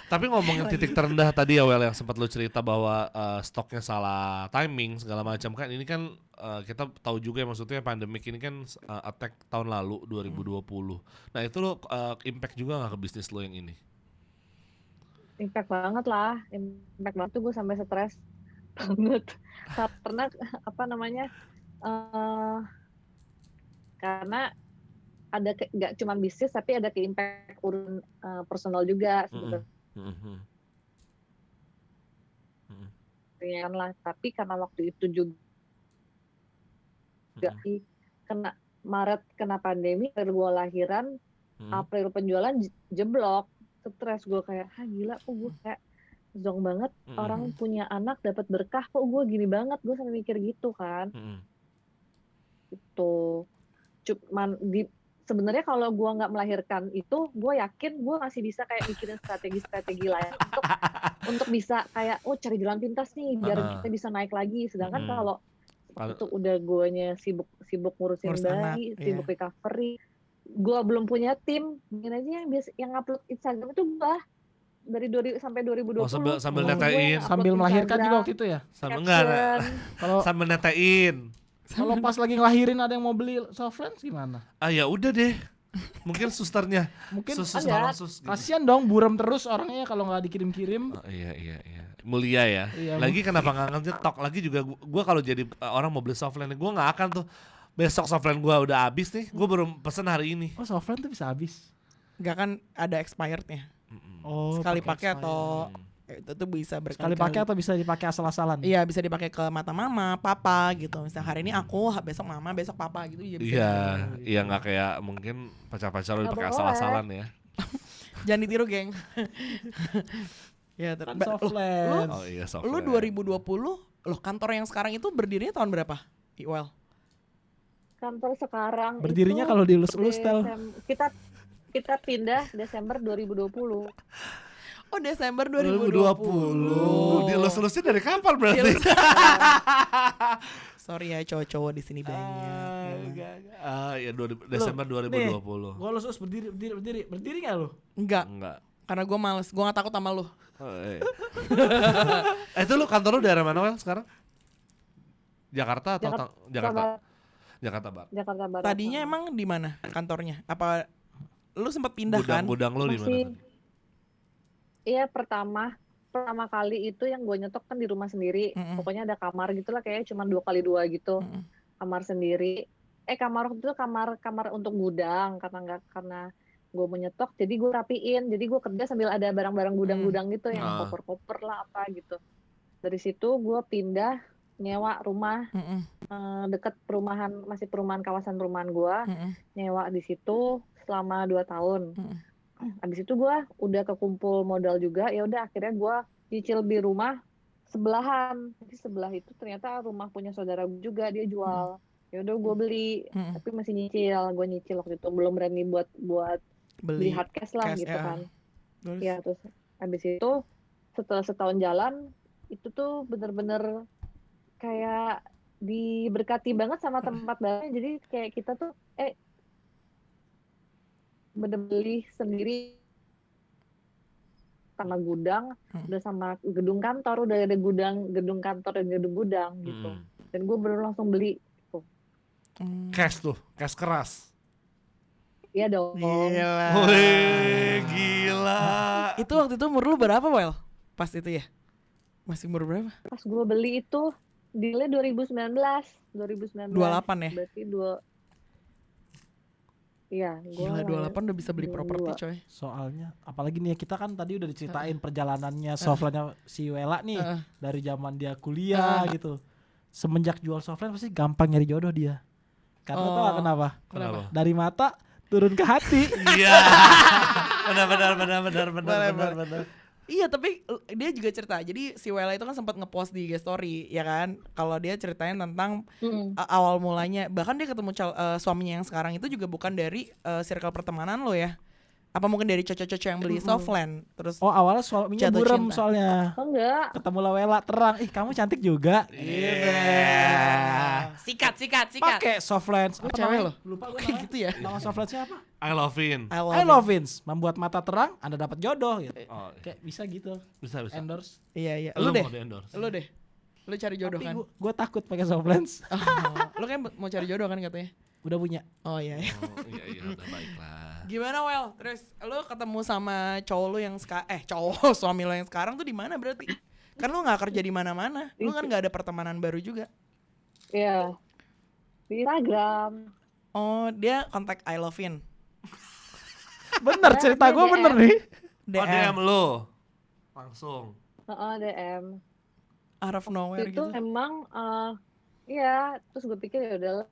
Tapi ngomongin titik terendah tadi ya Wel, yang sempat lu cerita bahwa stoknya salah timing segala macam kan, ini kan kita tahu juga ya, maksudnya pandemik ini kan attack tahun lalu 2020. Nah itu lo impact juga nggak ke bisnis lo yang ini? Impact banget lah, impact banget tuh gue sampai stres banget. Karena apa namanya? eh karena ada nggak cuma bisnis tapi ada ke impact urusan personal juga Mm-mm. Mm-mm. Mm-mm. sebenarnya lah. Tapi karena waktu itu juga Mm-mm. kena Maret kena pandemi, April gue lahiran, Mm-mm. April penjualan jeblok. Stres gue kayak, gila kok gue kayak zonk banget. Orang Mm-mm. punya anak dapat berkah kok gue gini banget. Gue sampai mikir gitu kan. Mm-mm. Itu cuman sebenarnya kalau gue nggak melahirkan itu, gue yakin gue masih bisa kayak mikirin strategi-strategi lain untuk bisa kayak cari jalan pintas nih biar kita bisa naik lagi. Sedangkan kalau itu udah guanya sibuk ngurusin Ngurus anak, bayi, sibuk recovery, gue belum punya tim. Mungkin aja yang upload Instagram itu gue dari sampai 2020 sambil gue netain, yang Sambil upload melahirkan juga Instagram, waktu itu ya. caption. Kalau sambil netain. kalau pas lagi ngelahirin ada yang mau beli Softlands gimana? Ya udah deh. Mungkin susternya. Mungkin sus ada. tolong sus. Gitu. kasian dong buram terus orangnya kalau nggak dikirim-kirim. Oh, iya. Mulia ya. Iya, Lagi kenapa nggak ngetok lagi juga gua kalau jadi orang mau beli Softland, gua nggak akan tuh besok Softland gua udah habis nih, gua baru pesen hari ini. Oh, Softland tuh bisa habis. Nggak kan ada expirednya. Oh, Sekali pakai expired. atau itu tuh bisa Sekali berkali-kali. pakai atau bisa dipakai asal-asalan? Iya, bisa dipakai ke mata mama, papa gitu. Misalnya hari ini aku, besok mama, besok papa gitu. Ya bisa. Iya nggak kayak mungkin pacar-pacar lo Nggak dipakai boleh. asal-asalan ya. Jangan ditiru, geng. Ya, Kan lu, Softland. Oh iya lu Softland. 2020, loh kantor yang sekarang itu berdirinya tahun berapa? Iwel. Kantor sekarang Berdirinya itu kalau dielus-elus tel. kita pindah Desember 2020. Oh, Desember 2020. Dilus-lusin dari kapan berarti? Sorry ya cowok-cowok di sini banyak. Ya Desember 2020. Gua lulus berdiri nggak lu? Enggak. Karena gue males, gue gak takut sama lu. Itu lu kantor lu daerah mana Wel sekarang? Jakarta atau Jakarta Barat. Jakarta Barat. Tadinya emang di mana kantornya? Apa lu sempat pindah kan? Gudang lu di mana tadi? Iya, pertama kali itu yang gue nyetok kan di rumah sendiri. Pokoknya ada kamar gitulah, kayaknya cuma 2x2 gitu. Kamar sendiri. Kamar waktu itu kamar untuk gudang karena gue menyetok, jadi gue rapiin, jadi gue kerja sambil ada barang-barang gudang-gudang gitu yang koper-koper lah apa gitu. Dari situ gue pindah nyewa rumah deket perumahan kawasan perumahan gue, nyewa di situ selama 2 tahun. Abis itu gue udah kekumpul modal juga, ya udah akhirnya gue nyicil di rumah sebelahan. Jadi sebelah itu ternyata rumah punya saudara gue juga, dia jual. Ya udah gue beli, tapi masih nyicil. Gue nyicil waktu itu, belum berani buat beli hard cash lah gitu kan. Ya terus abis itu setelah setahun jalan itu tuh bener-bener kayak diberkati banget sama tempat barunya. Jadi kayak kita tuh bener beli sendiri sama gudang, udah sama gedung kantor, udah ada gedung kantor dan gedung gudang gitu. Dan gue baru langsung beli tuh. Cash tuh, cash keras. Iya dong. Gila. Wih, gila. Itu waktu itu umur lu berapa, Wel? Pas itu ya? Masih umur berapa? Pas gue beli itu dealnya 2019. 28 ya? Berarti Iya, Gila 28 udah bisa beli properti coy. Soalnya apalagi nih kita kan tadi udah diceritain perjalanannya Softlandnya si Wela nih dari zaman dia kuliah gitu. Semenjak jual Softland pasti gampang nyari jodoh dia. Karena tau gak kenapa? Dari mata turun ke hati. Iya. Benar. Iya, tapi dia juga cerita. Jadi si Wela itu kan sempat ngepost di IG story, ya kan? Kalau dia ceritain tentang awal mulanya, bahkan dia ketemu suaminya yang sekarang itu juga bukan dari circle pertemanan lo ya. Apa mungkin dari cocok-cocok yang beli softland terus Oh awalnya suaminya Jatuh burem cinta. soalnya. Oh enggak. Ketemu Lawela terang, ih kamu cantik juga. sikat. Pakai Softlens. Lu Apa cewek namanya? lo? Lupa gue Kayak namanya. gitu ya. Nama Softlensnya apa? I love in. I love Vince. Membuat mata terang, Anda dapat jodoh gitu. Oh, Kayak bisa gitu. bisa. Endorse. Iya. Lu Lu deh. mau di-endorse? Lu deh. Lu cari jodoh Tapi kan? gue takut pakai Softlens. Oh, lu kan mau cari jodoh kan katanya? Udah punya. Oh iya. Oh, iya, udah baiklah. Gimana Well? Terus lu ketemu sama cowok lu yang cowok suami lu yang sekarang tuh di mana berarti? Kan lu nggak kerja di mana-mana. Lu kan nggak ada pertemanan baru juga. Iya. Di Instagram. Oh, dia kontak I love in. Bener Ya, cerita dia gue DM. bener nih. Oh, DM lu. Langsung. DM. Out of nowhere Itu gitu. emang iya, terus gue pikir ya udahlah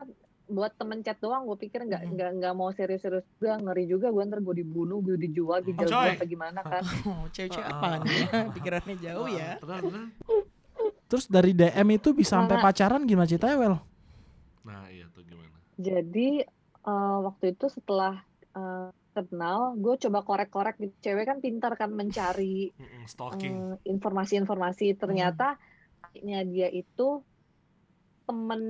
buat temen chat doang, gue pikir nggak mau serius-serius juga, ngeri juga gue ntar gue dibunuh, gue dijual, ginjal coy. gue apa gimana kan. Oh, cewek-cewek apa nih? Pikirannya jauh ya. Terus. Terus dari DM itu bisa sampai Mana? pacaran gimana ceritanya Well? Nah, iya tuh gimana? Jadi waktu itu setelah kenal, gue coba korek-korek gitu. Cewek kan pintar kan mencari Stalking. informasi-informasi. Ternyata adiknya dia itu temen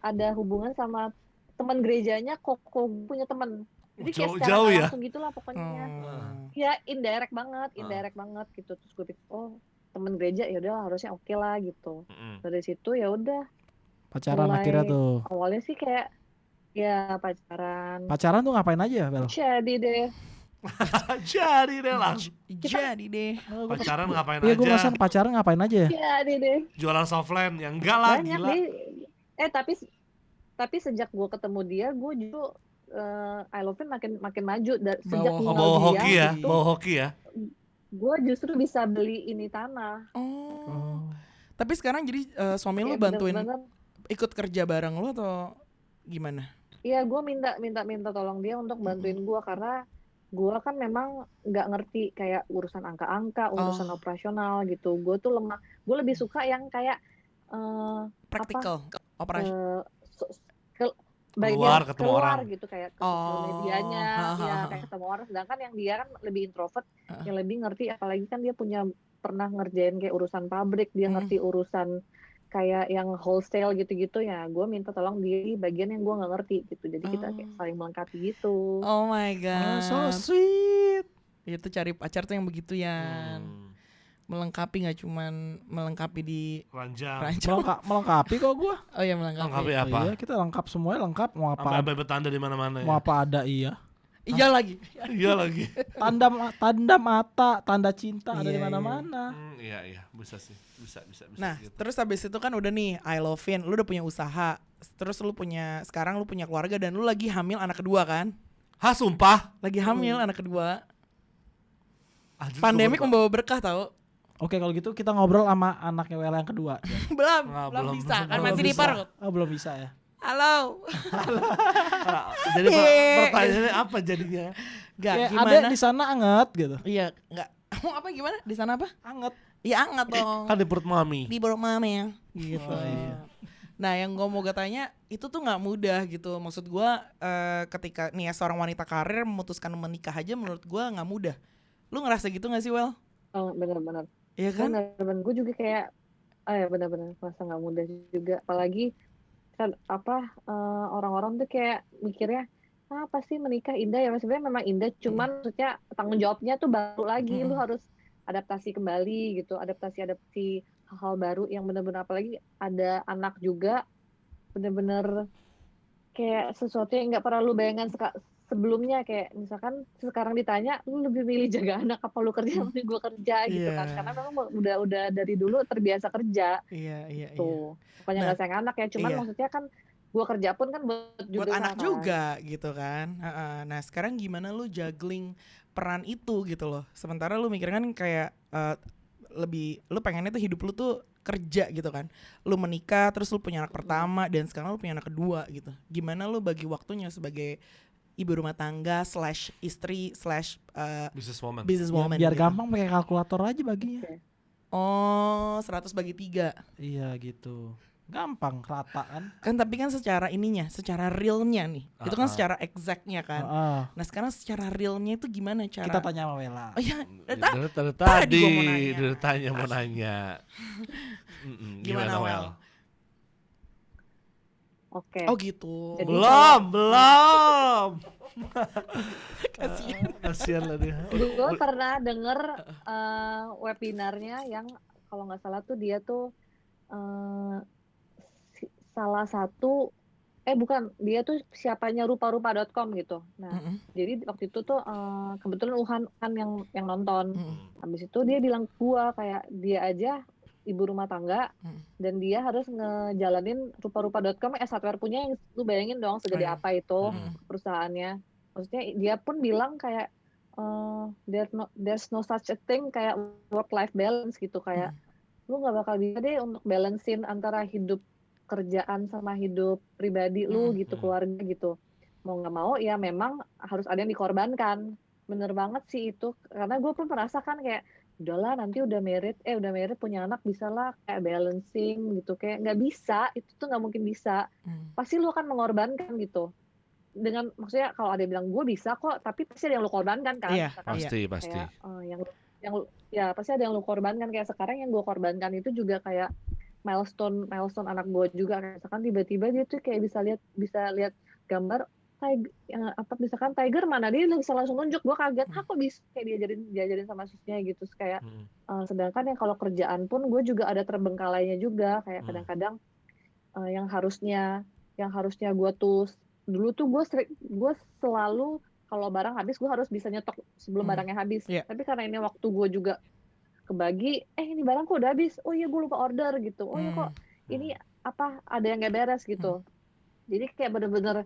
ada hubungan sama teman gerejanya koko punya temen. Jadi kayak secara Jauh nggak ya? langsung gitulah pokoknya. Oh. Ya indirect banget gitu. Terus gue pikir temen gereja ya udah harusnya oke lah gitu. Dari situ ya udah Pacaran mulai akhirnya tuh. awalnya sih kayak ya pacaran. Pacaran tuh ngapain aja Well? Jadi deh. Jadi deh langsung. Jadi deh. Pacaran ngapain Iya gue aja? penasaran pacaran ngapain aja ya? Jadi deh. Jualan softland. Ya enggak lah, Banyak gila. deh. Tapi sejak gue ketemu dia, gue justru I Love It makin maju. Sejak Bawa- Oh, kenal bawa dia, hoki ya? itu Bawa hoki ya? gue justru bisa beli ini tanah. Oh. Tapi sekarang jadi suami lu Kayak bantuin bener-bener. ikut kerja bareng lu atau gimana? Iya, gue minta tolong dia untuk bantuin gue karena gue kan memang nggak ngerti kayak urusan angka-angka, urusan operasional gitu. Gue tuh lemah. Gue lebih suka yang kayak Practical, operasi. Keluar, ketemu orang. gitu kayak ke sosial medianya, ya kayak ketemu orang. Sedangkan yang dia kan lebih introvert, yang lebih ngerti. Apalagi kan dia pernah ngerjain kayak urusan pabrik, dia ngerti urusan kayak yang wholesale gitu-gitu ya. Gue minta tolong dia di bagian yang gue nggak ngerti gitu. Jadi kita kayak saling melengkapi gitu. Oh my god. So sweet. Itu cari pacar tuh yang begitu ya. Melengkapi nggak cuman melengkapi di Ranjang. Melengkapi kok gue. Oh ya melengkapi. Lengkapi apa? Iya kita lengkap semuanya lengkap. Mau apa? Sampai bertanda di mana-mana ya. Mau apa ada iya. Iya lagi. Iya lagi. Tanda mata, tanda cinta ada Iya, di mana-mana. Iya, bisa sih. Bisa Nah, gitu. terus habis itu kan udah nih I Love In, lu udah punya usaha. Terus sekarang lu punya keluarga dan lu lagi hamil anak kedua kan? Hah, sumpah? Lagi hamil anak kedua. Anjir, Pandemik gua membawa berkah tau. Oke kalau gitu kita ngobrol sama anaknya Wela yang kedua. Ya. belum bisa kan masih di parut. Oh belum bisa ya. Halo. Jadi pertanyaannya apa jadinya? Gak Kayak gimana? ada di sana anget gitu. Iya, enggak. Mau apa gimana? Di sana apa? Anget. Iya anget dong. Kan di perut mami. Di bawah mama ya. Gitu. Oh, iya. Nah, yang gue mau tanya itu tuh nggak mudah gitu. Maksud gue ketika nih ya, seorang wanita karir memutuskan menikah aja menurut gue nggak mudah. Lu ngerasa gitu nggak sih, Well? Oh, benar-benar. Iya kan? Benar-benar. Gue juga kayak, ya benar-benar merasa nggak mudah juga. Apalagi kan orang-orang tuh kayak mikirnya apa sih menikah indah ya, sebenarnya memang indah, cuman maksudnya tanggung jawabnya tuh baru lagi, lu harus adaptasi kembali gitu, adaptasi hal-hal baru yang benar-benar, apalagi ada anak juga, benar-benar kayak sesuatu yang nggak pernah lu bayangkan sebelumnya. Kayak misalkan sekarang ditanya lu lebih milih jaga anak apa lu kerja, mending gua kerja gitu kan, karena memang udah dari dulu terbiasa kerja. Iya. Tuh, pokoknya nggak sayang anak ya, cuman maksudnya kan gua kerja pun kan buat anak kan. juga gitu kan. Nah sekarang gimana lu juggling peran itu gitu loh, sementara lu mikir kan kayak lu pengennya tuh hidup lu tuh kerja gitu kan, lu menikah terus lu punya anak pertama dan sekarang lu punya anak kedua gitu. Gimana lu bagi waktunya sebagai ibu rumah tangga / istri / businesswoman Biar gitu. gampang pakai kalkulator aja baginya. Okay. Oh 100 bagi 3. Iya gitu. gampang rata kan. Kan tapi kan secara ininya, secara realnya nih, itu kan secara exactnya kan. Nah sekarang secara realnya itu gimana cara? Kita tanya sama Wela. Oh iya, Dari tadi tadi gua mau nanya. dari tanya mau nanya. Gimana Wel? Oke. Oh gitu. Jadi Belum. Kasian lah dia. Gue pernah denger webinarnya yang kalau nggak salah tuh dia tuh salah satu bukan, dia tuh siapanya rupa-rupa.com gitu. Nah, jadi waktu itu tuh kebetulan Uhan kan yang nonton. Habis itu dia bilang ke gua kayak dia aja ibu rumah tangga dan dia harus ngejalanin rupa-rupa.com hardware punya yang lu bayangin dong segede apa itu perusahaannya. Maksudnya dia pun bilang kayak there's no such a thing kayak work life balance gitu, kayak lu nggak bakal bisa deh untuk balancein antara hidup kerjaan sama hidup pribadi lu gitu, keluarga gitu. Mau nggak mau ya memang harus ada yang dikorbankan. Bener banget sih itu, karena gue pun merasakan kayak udahlah nanti udah married punya anak bisa lah kayak balancing gitu, kayak nggak bisa, itu tuh nggak mungkin bisa. Pasti lu akan mengorbankan gitu. Dengan maksudnya kalau ada yang bilang gue bisa kok, tapi pasti ada yang lu korbankan kan. Iya, pasti. Kayak, yang pasti ada yang lu korbankan. Kayak sekarang yang gue korbankan itu juga kayak milestone anak gue juga, kayak misalkan tiba-tiba dia tuh kayak bisa lihat gambar misalkan tiger mana, dia bisa langsung nunjuk. Gue kaget, kok bisa kayak diajarin sama susnya gitu. Terus kayak sedangkan yang kalau kerjaan pun gue juga ada terbengkalainya juga, kayak kadang-kadang yang harusnya gue tuh dulu tuh gue selalu kalau barang habis gue harus bisa nyetok sebelum barangnya habis. Tapi karena ini waktu gue juga kebagi, ini barangku udah habis, oh iya gue lupa order gitu, oh ya kok ini ada yang nggak beres gitu. Jadi kayak bener-bener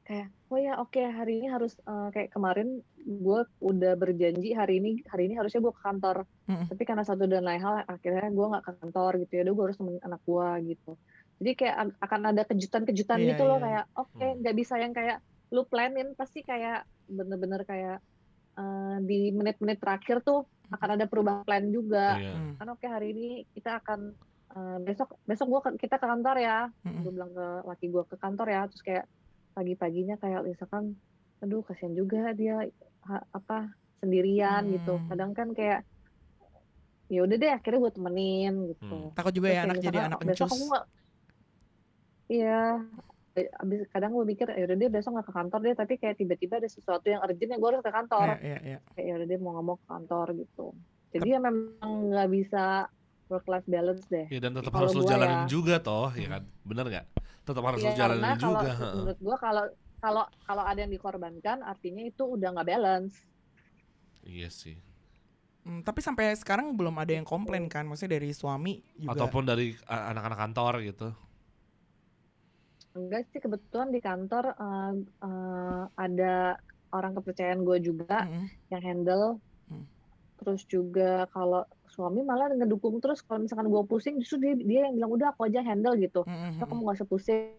kayak oh ya oke, hari ini harus kayak kemarin gue udah berjanji hari ini harusnya gue ke kantor, tapi karena satu dan lain hal akhirnya gue nggak ke kantor gitu ya, gue harus nemenin anak gue gitu. Jadi kayak akan ada kejutan-kejutan gitu loh, kayak nggak bisa yang kayak lu planin, pasti kayak bener-bener kayak di menit-menit terakhir tuh akan ada perubahan plan juga. Kan hari ini kita akan besok kita ke kantor ya. Gue bilang ke laki gue ke kantor ya, terus kayak pagi-paginya kayak misalkan aduh kasihan juga dia sendirian gitu. Kadang kan kayak ya udah deh akhirnya gue temenin gitu. Takut juga ya anak jadi anak besok encus. Iya, abis kadang gue mikir ya udah deh besok nggak ke kantor deh, tapi kayak tiba-tiba ada sesuatu yang urgent yang gue harus ke kantor. Kayak ya udah deh mau nggak mau ke kantor gitu. Jadi ya memang nggak bisa work life balance deh. Ya dan tetap harus lu jalanin juga toh, ya kan? Bener nggak? Tetap harus lu jalanin juga. Menurut gue kalau ada yang dikorbankan artinya itu udah nggak balance. Iya sih. Tapi sampai sekarang belum ada yang komplain kan, maksudnya dari suami juga. Ataupun dari anak-anak kantor gitu. Enggak sih, kebetulan di kantor ada orang kepercayaan gue juga yang handle. Terus juga kalau suami malah ngedukung terus, kalau misalkan gue pusing justru dia yang bilang udah aku aja handle gitu. So, kamu gak usah pusing.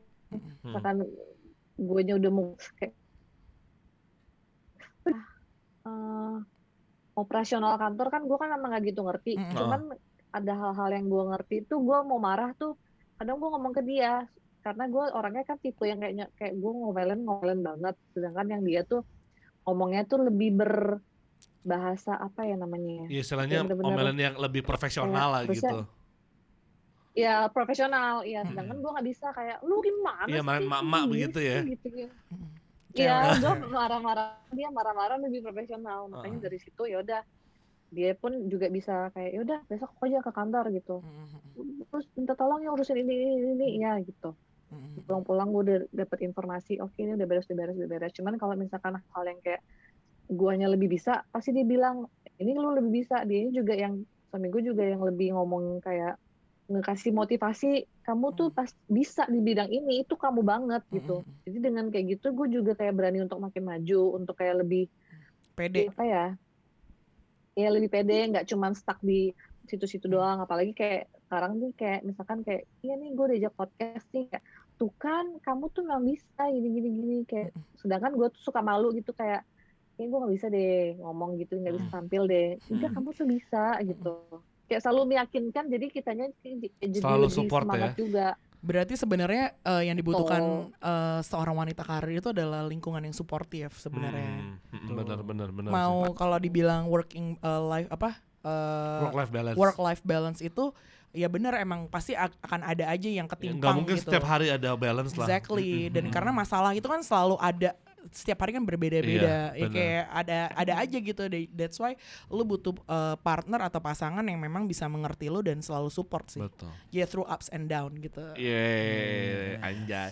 Misalkan gue nya udah mau kayak operasional kantor kan gue kan emang gak gitu ngerti. Cuman ada hal-hal yang gue ngerti tuh, gue mau marah tuh kadang gue ngomong ke dia, karena gue orangnya kan tipe yang kayak gue ngomelin banget, sedangkan yang dia tuh ngomongnya tuh lebih berbahasa apa ya namanya? Iya, istilahnya omelan yang lebih profesional lah gitu. Ya profesional, ya. Sedangkan gue nggak bisa kayak lu gimana sih? Iya, mak begitu ya. Gitu. Iya, gue marah-marah lebih profesional. Makanya dari situ ya udah, dia pun juga bisa kayak ya udah besok aku aja ke kantor gitu. Terus minta tolong ya urusin ini ya gitu. Pulang-pulang gue udah dapet informasi, oke ini udah beres. Cuman kalau misalkan hal yang kayak guanya lebih bisa, pasti dia bilang ini lu lebih bisa. Dia juga yang suami gue juga yang lebih ngomong kayak ngasih motivasi, kamu tuh pas bisa di bidang ini itu kamu banget gitu. Jadi dengan kayak gitu gue juga kayak berani untuk makin maju, untuk kayak lebih pede. Apa ya? Ya lebih pede, nggak cuma stuck di situ-situ doang. Apalagi kayak sekarang nih kayak misalkan kayak iya nih gue diajak podcast nih, kayak tuh kan kamu tuh nggak bisa gini kayak. Sedangkan gue tuh suka malu gitu kayak gue nggak bisa deh ngomong gitu, nggak bisa tampil deh. Enggak, kamu tuh bisa gitu. Kayak selalu meyakinkan, jadi kitanya jadi selalu lebih support semangat ya. juga. Berarti sebenarnya yang dibutuhkan seorang wanita karir itu adalah lingkungan yang suportif sebenarnya. Benar. Mau kalau dibilang work life balance itu ya benar, emang pasti akan ada aja yang ketimpang gitu. Nggak mungkin setiap hari ada balance lah. Exactly. Dan karena masalah itu kan selalu ada, setiap hari kan berbeda-beda. Ya kayak ada aja gitu. That's why lu butuh partner atau pasangan yang memang bisa mengerti lu dan selalu support sih. Betul. Ya through ups and down gitu. Anjay.